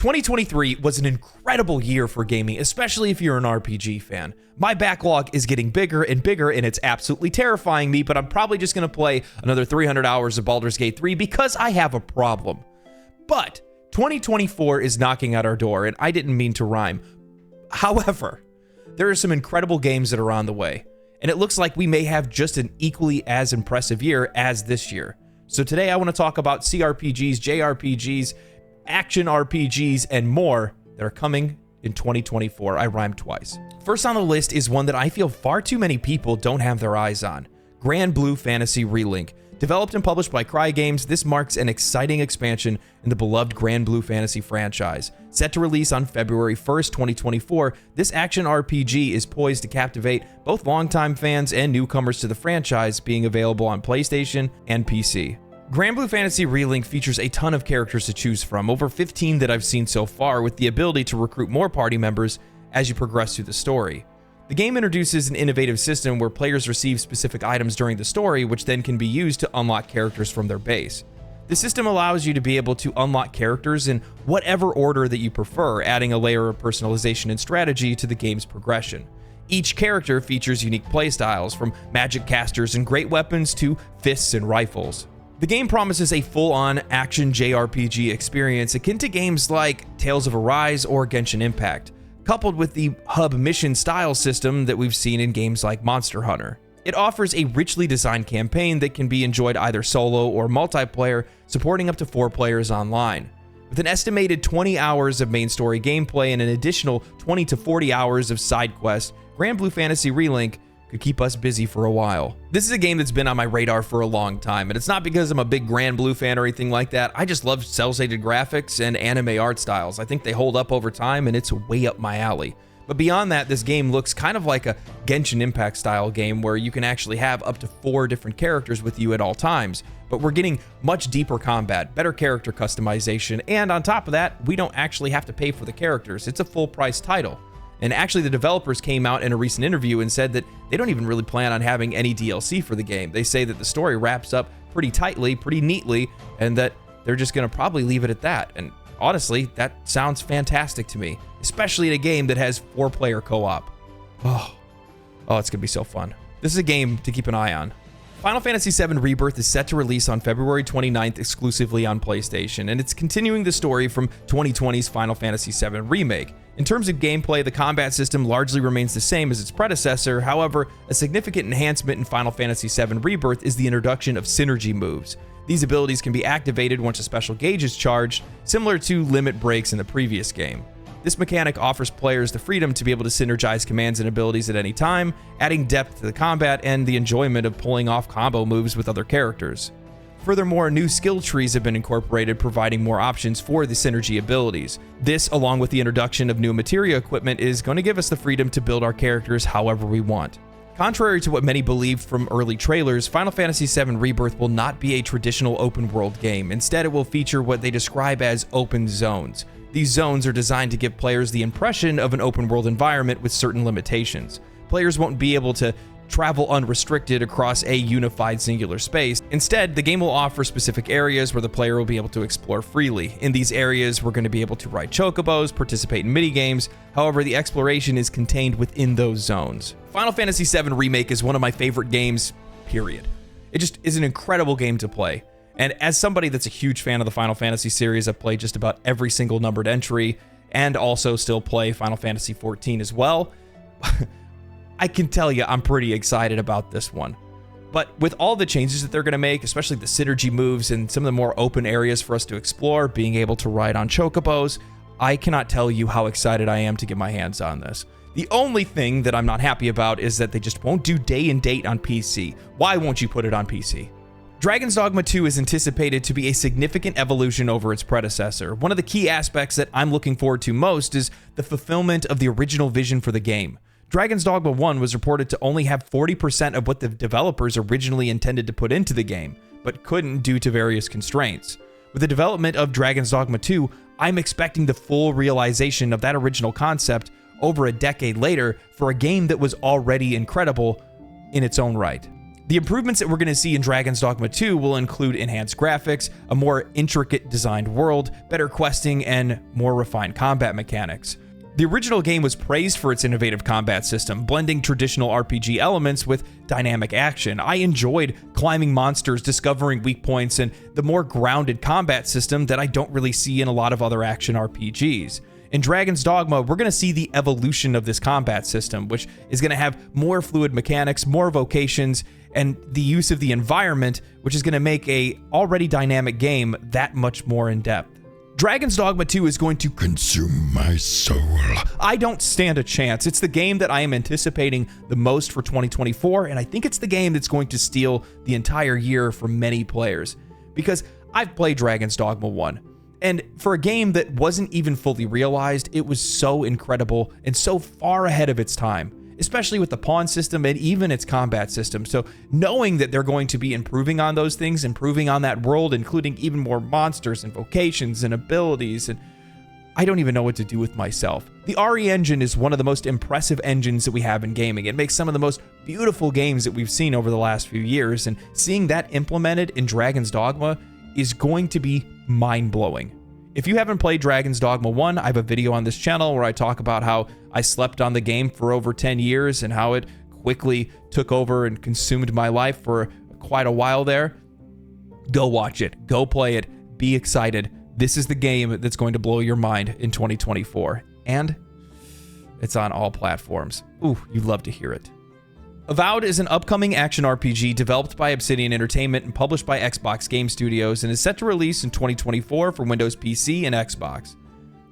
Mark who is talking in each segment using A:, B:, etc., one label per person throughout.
A: 2023 was an incredible year for gaming, especially if you're an RPG fan. My backlog is getting bigger and bigger, and it's absolutely terrifying me, but I'm probably just going to play another 300 hours of Baldur's Gate 3 because I have a problem. But 2024 is knocking at our door, and I didn't mean to rhyme. However, there are some incredible games that are on the way, and it looks like we may have just an equally as impressive year as this year. So today I want to talk about CRPGs, JRPGs, action RPGs, and more that are coming in 2024. I rhymed twice. First on the list is one that I feel far too many people don't have their eyes on. Grand Blue Fantasy Relink. Developed and published by Crygames, this marks an exciting expansion in the beloved Grand Blue Fantasy franchise. Set to release on February 1st, 2024, this action RPG is poised to captivate both longtime fans and newcomers to the franchise, being available on PlayStation and PC. Grand Blue Fantasy Relink features a ton of characters to choose from, over 15 that I've seen so far, with the ability to recruit more party members as you progress through the story. The game introduces an innovative system where players receive specific items during the story, which then can be used to unlock characters from their base. The system allows you to be able to unlock characters in whatever order that you prefer, adding a layer of personalization and strategy to the game's progression. Each character features unique playstyles, from magic casters and great weapons to fists and rifles. The game promises a full-on action JRPG experience akin to games like Tales of Arise or Genshin Impact, coupled with the hub mission style system that we've seen in games like Monster Hunter. It offers a richly designed campaign that can be enjoyed either solo or multiplayer, supporting up to 4 players online. With an estimated 20 hours of main story gameplay and an additional 20 to 40 hours of side quests, Grand Blue Fantasy Relink could keep us busy for a while. This is a game that's been on my radar for a long time, and it's not because I'm a big Grand Blue fan or anything like that. I just love cel-shaded graphics and anime art styles. I think they hold up over time, and it's way up my alley. But beyond that, this game looks kind of like a Genshin Impact style game where you can actually have up to 4 different characters with you at all times. But we're getting much deeper combat, better character customization, and on top of that, we don't actually have to pay for the characters. It's a full price title. And actually, the developers came out in a recent interview and said that they don't even really plan on having any DLC for the game. They say that the story wraps up pretty tightly, pretty neatly, and that they're just going to probably leave it at that. And honestly, that sounds fantastic to me, especially in a game that has 4-player co-op. Oh, it's going to be so fun. This is a game to keep an eye on. Final Fantasy VII Rebirth is set to release on February 29th exclusively on PlayStation, and it's continuing the story from 2020's Final Fantasy VII Remake. In terms of gameplay, the combat system largely remains the same as its predecessor. However, a significant enhancement in Final Fantasy VII Rebirth is the introduction of synergy moves. These abilities can be activated once a special gauge is charged, similar to limit breaks in the previous game. This mechanic offers players the freedom to be able to synergize commands and abilities at any time, adding depth to the combat and the enjoyment of pulling off combo moves with other characters. Furthermore, new skill trees have been incorporated, providing more options for the synergy abilities. This, along with the introduction of new materia equipment, is going to give us the freedom to build our characters however we want. Contrary to what many believed from early trailers, Final Fantasy VII Rebirth will not be a traditional open-world game. Instead, it will feature what they describe as open zones. These zones are designed to give players the impression of an open-world environment with certain limitations. Players won't be able to travel unrestricted across a unified singular space. Instead, the game will offer specific areas where the player will be able to explore freely. In these areas, we're going to be able to ride chocobos, participate in minigames. However, the exploration is contained within those zones. Final Fantasy VII Remake is one of my favorite games, period. It just is an incredible game to play. And as somebody that's a huge fan of the Final Fantasy series, I've played just about every single numbered entry and also still play Final Fantasy XIV as well. I can tell you I'm pretty excited about this one. But with all the changes that they're going to make, especially the synergy moves and some of the more open areas for us to explore, being able to ride on chocobos, I cannot tell you how excited I am to get my hands on this. The only thing that I'm not happy about is that they just won't do day and date on PC. Why won't you put it on PC? Dragon's Dogma 2 is anticipated to be a significant evolution over its predecessor. One of the key aspects that I'm looking forward to most is the fulfillment of the original vision for the game. Dragon's Dogma 1 was reported to only have 40% of what the developers originally intended to put into the game, but couldn't due to various constraints. With the development of Dragon's Dogma 2, I'm expecting the full realization of that original concept over a decade later for a game that was already incredible in its own right. The improvements that we're going to see in Dragon's Dogma 2 will include enhanced graphics, a more intricate designed world, better questing, and more refined combat mechanics. The original game was praised for its innovative combat system, blending traditional RPG elements with dynamic action. I enjoyed climbing monsters, discovering weak points, and the more grounded combat system that I don't really see in a lot of other action RPGs. In Dragon's Dogma, we're going to see the evolution of this combat system, which is going to have more fluid mechanics, more vocations, and the use of the environment, which is going to make a already dynamic game that much more in depth. Dragon's Dogma 2 is going to consume my soul. I don't stand a chance. It's the game that I am anticipating the most for 2024, and I think it's the game that's going to steal the entire year for many players. Because I've played Dragon's Dogma 1, and for a game that wasn't even fully realized, it was so incredible and so far ahead of its time, especially with the pawn system and even its combat system. So knowing that they're going to be improving on those things, improving on that world, including even more monsters and vocations and abilities, and I don't even know what to do with myself. The RE engine is one of the most impressive engines that we have in gaming. It makes some of the most beautiful games that we've seen over the last few years, and seeing that implemented in Dragon's Dogma is going to be mind-blowing. If you haven't played Dragon's Dogma 1, I have a video on this channel where I talk about how I slept on the game for over 10 years and how it quickly took over and consumed my life for quite a while there. Go watch it. Go play it. Be excited. This is the game that's going to blow your mind in 2024. And it's on all platforms. Ooh, you'd love to hear it. Avowed is an upcoming action RPG developed by Obsidian Entertainment and published by Xbox Game Studios and is set to release in 2024 for Windows PC and Xbox.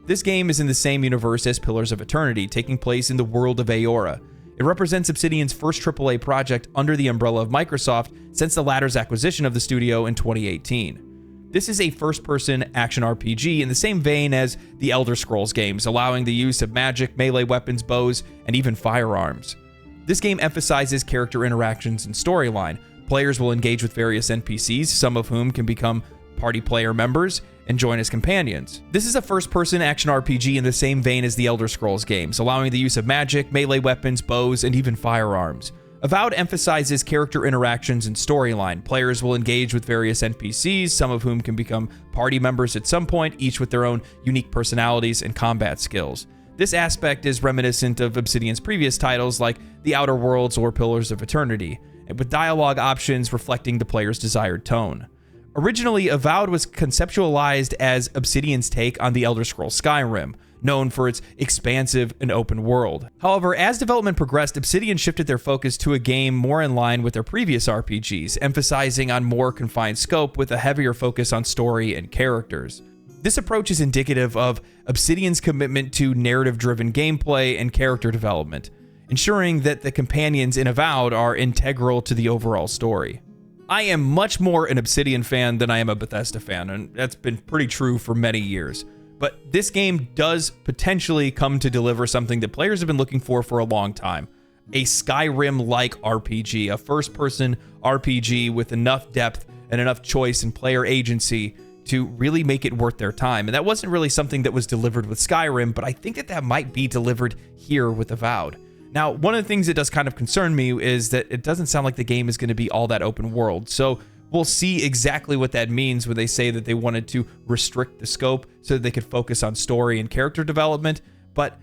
A: This game is in the same universe as Pillars of Eternity, taking place in the world of Eora. It represents Obsidian's first AAA project under the umbrella of Microsoft since the latter's acquisition of the studio in 2018. This is a first-person action RPG in the same vein as the Elder Scrolls games, allowing the use of magic, melee weapons, bows, and even firearms. This game emphasizes character interactions and storyline. Players will engage with various NPCs, some of whom can become party player members and join as companions. This is a first-person action RPG in the same vein as the Elder Scrolls games, allowing the use of magic, melee weapons, bows, and even firearms. Avowed emphasizes character interactions and storyline. Players will engage with various NPCs, some of whom can become party members at some point, each with their own unique personalities and combat skills. This aspect is reminiscent of Obsidian's previous titles like The Outer Worlds or Pillars of Eternity, with dialogue options reflecting the player's desired tone. Originally, Avowed was conceptualized as Obsidian's take on the Elder Scrolls Skyrim, known for its expansive and open world. However, as development progressed, Obsidian shifted their focus to a game more in line with their previous RPGs, emphasizing on more confined scope with a heavier focus on story and characters. This approach is indicative of Obsidian's commitment to narrative-driven gameplay and character development, ensuring that the companions in Avowed are integral to the overall story. I am much more an Obsidian fan than I am a Bethesda fan, and that's been pretty true for many years. But this game does potentially come to deliver something that players have been looking for a long time. A Skyrim-like RPG, a first-person RPG with enough depth and enough choice and player agency to really make it worth their time. And that wasn't really something that was delivered with Skyrim, but I think that might be delivered here with Avowed. Now, one of the things that does kind of concern me is that it doesn't sound like the game is going to be all that open world. So we'll see exactly what that means when they say that they wanted to restrict the scope so that they could focus on story and character development. But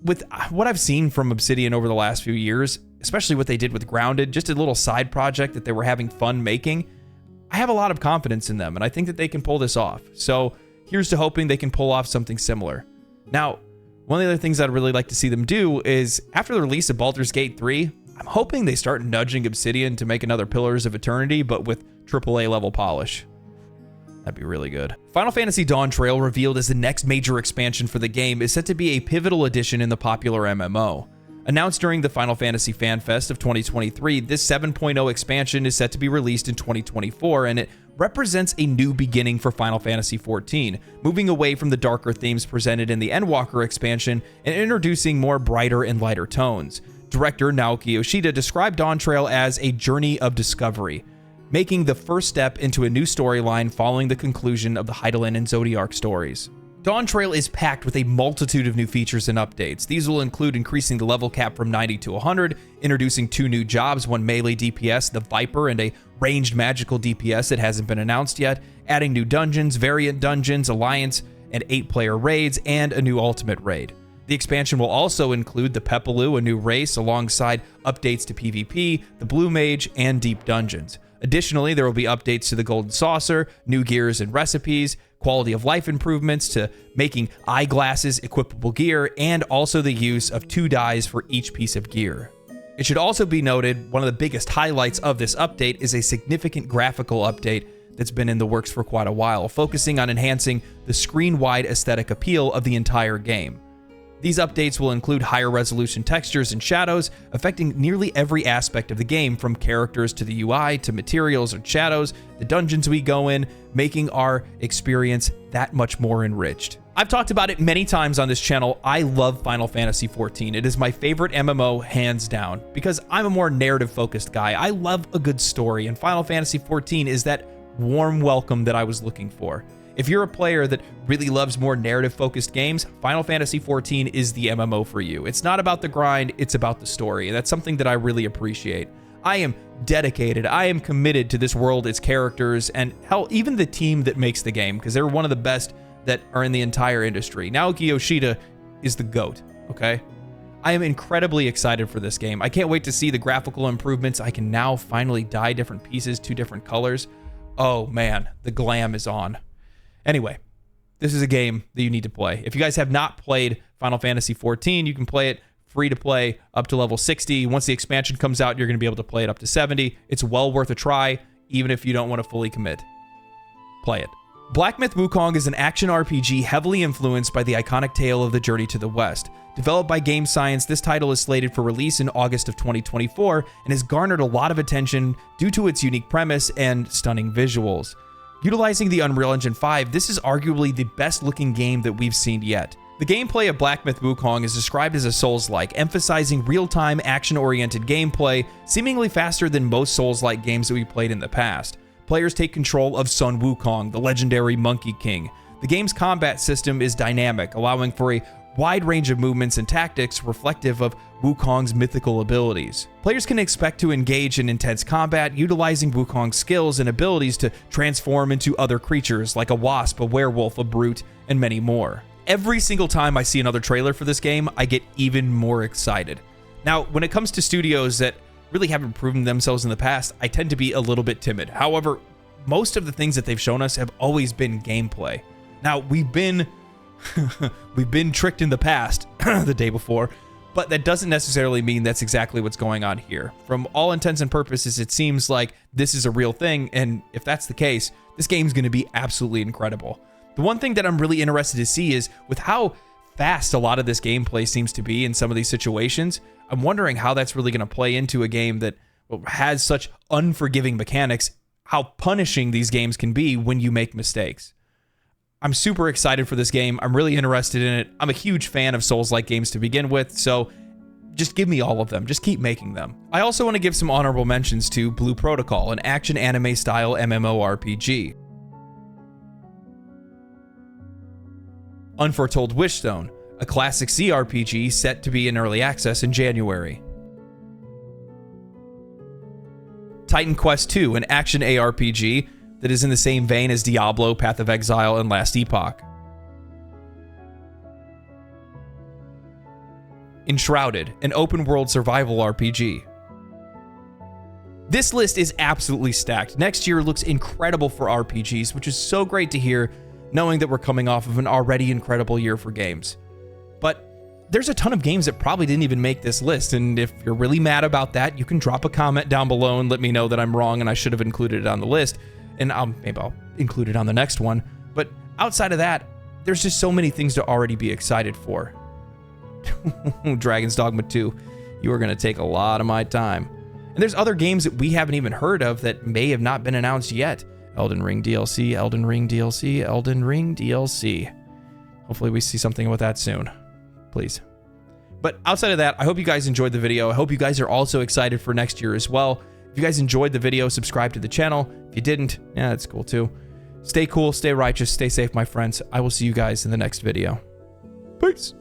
A: with what I've seen from Obsidian over the last few years, especially what they did with Grounded, just a little side project that they were having fun making, I have a lot of confidence in them, and I think that they can pull this off. So here's to hoping they can pull off something similar. Now, one of the other things I'd really like to see them do is, after the release of Baldur's Gate 3, I'm hoping they start nudging Obsidian to make another Pillars of Eternity, but with AAA level polish. That'd be really good. Final Fantasy Dawn Trail, revealed as the next major expansion for the game, is set to be a pivotal addition in the popular MMO. Announced during the Final Fantasy Fan Fest of 2023, this 7.0 expansion is set to be released in 2024, and it represents a new beginning for Final Fantasy XIV, moving away from the darker themes presented in the Endwalker expansion and introducing more brighter and lighter tones. Director Naoki Yoshida described Dawn Trail as a journey of discovery, making the first step into a new storyline following the conclusion of the Hydaelyn and Zodiark stories. Dawn Trail is packed with a multitude of new features and updates. These will include increasing the level cap from 90 to 100, introducing 2 new jobs, one melee DPS, the Viper, and a ranged magical DPS that hasn't been announced yet, adding new dungeons, variant dungeons, alliance, and 8-player raids, and a new ultimate raid. The expansion will also include the Pepaloo, a new race, alongside updates to PvP, the Blue Mage, and deep dungeons. Additionally, there will be updates to the Golden Saucer, new gears and recipes, quality of life improvements to making eyeglasses equipable gear, and also the use of 2 dyes for each piece of gear. It should also be noted, one of the biggest highlights of this update is a significant graphical update that's been in the works for quite a while, focusing on enhancing the screen-wide aesthetic appeal of the entire game. These updates will include higher resolution textures and shadows, affecting nearly every aspect of the game, from characters to the UI to materials and shadows, the dungeons we go in, making our experience that much more enriched. I've talked about it many times on this channel. I love Final Fantasy XIV. It is my favorite MMO, hands down, because I'm a more narrative-focused guy. I love a good story, and Final Fantasy XIV is that warm welcome that I was looking for. If you're a player that really loves more narrative-focused games, Final Fantasy XIV is the MMO for you. It's not about the grind, it's about the story, and that's something that I really appreciate. I am dedicated, I am committed to this world, its characters, and hell, even the team that makes the game, because they're one of the best that are in the entire industry. Naoki Yoshida is the GOAT, okay? I am incredibly excited for this game. I can't wait to see the graphical improvements. I can now finally dye different pieces to different colors. Oh man, the glam is on. Anyway, this is a game that you need to play. If you guys have not played Final Fantasy XIV, you can play it free to play up to level 60. Once the expansion comes out, you're going to be able to play it up to 70. It's well worth a try, even if you don't want to fully commit. Play it. Black Myth: Wukong is an action RPG heavily influenced by the iconic tale of the Journey to the West. Developed by Game Science, this title is slated for release in August of 2024 and has garnered a lot of attention due to its unique premise and stunning visuals. Utilizing the Unreal Engine 5, this is arguably the best looking game that we've seen yet. The gameplay of Black Myth: Wukong is described as a Souls-like, emphasizing real-time, action-oriented gameplay, seemingly faster than most Souls-like games that we played in the past. Players take control of Sun Wukong, the legendary Monkey King. The game's combat system is dynamic, allowing for a wide range of movements and tactics reflective of Wukong's mythical abilities. Players can expect to engage in intense combat, utilizing Wukong's skills and abilities to transform into other creatures like a wasp, a werewolf, a brute, and many more. Every single time I see another trailer for this game, I get even more excited. Now, when it comes to studios that really haven't proven themselves in the past, I tend to be a little bit timid. However, most of the things that they've shown us have always been gameplay. Now, we've been tricked in the past the day before, but that doesn't necessarily mean that's exactly what's going on here. From all intents and purposes, it seems like this is a real thing, and if that's the case, this game's going to be absolutely incredible. The one thing that I'm really interested to see is, with how fast a lot of this gameplay seems to be in some of these situations, I'm wondering how that's really going to play into a game that has such unforgiving mechanics, how punishing these games can be when you make mistakes. I'm super excited for this game. I'm really interested in it. I'm a huge fan of Souls-like games to begin with, so just give me all of them. Just keep making them. I also want to give some honorable mentions to Blue Protocol, an action anime style MMORPG. Unforetold Wishstone, a classic CRPG set to be in early access in January. Titan Quest II, an action ARPG that is in the same vein as Diablo, Path of Exile, and Last Epoch. Enshrouded, an open-world survival RPG. This list is absolutely stacked. Next year looks incredible for RPGs, which is so great to hear, knowing that we're coming off of an already incredible year for games. But there's a ton of games that probably didn't even make this list, and if you're really mad about that, you can drop a comment down below and let me know that I'm wrong and I should have included it on the list, and maybe I'll include it on the next one. But outside of that, there's just so many things to already be excited for. Dragon's Dogma 2, you are going to take a lot of my time. And there's other games that we haven't even heard of that may have not been announced yet. Elden Ring DLC, Elden Ring DLC, Elden Ring DLC. Hopefully we see something with that soon. Please. But outside of that, I hope you guys enjoyed the video. I hope you guys are also excited for next year as well. If you guys enjoyed the video, subscribe to the channel. If you didn't, yeah, that's cool too. Stay cool, stay righteous, stay safe, my friends. I will see you guys in the next video. Peace.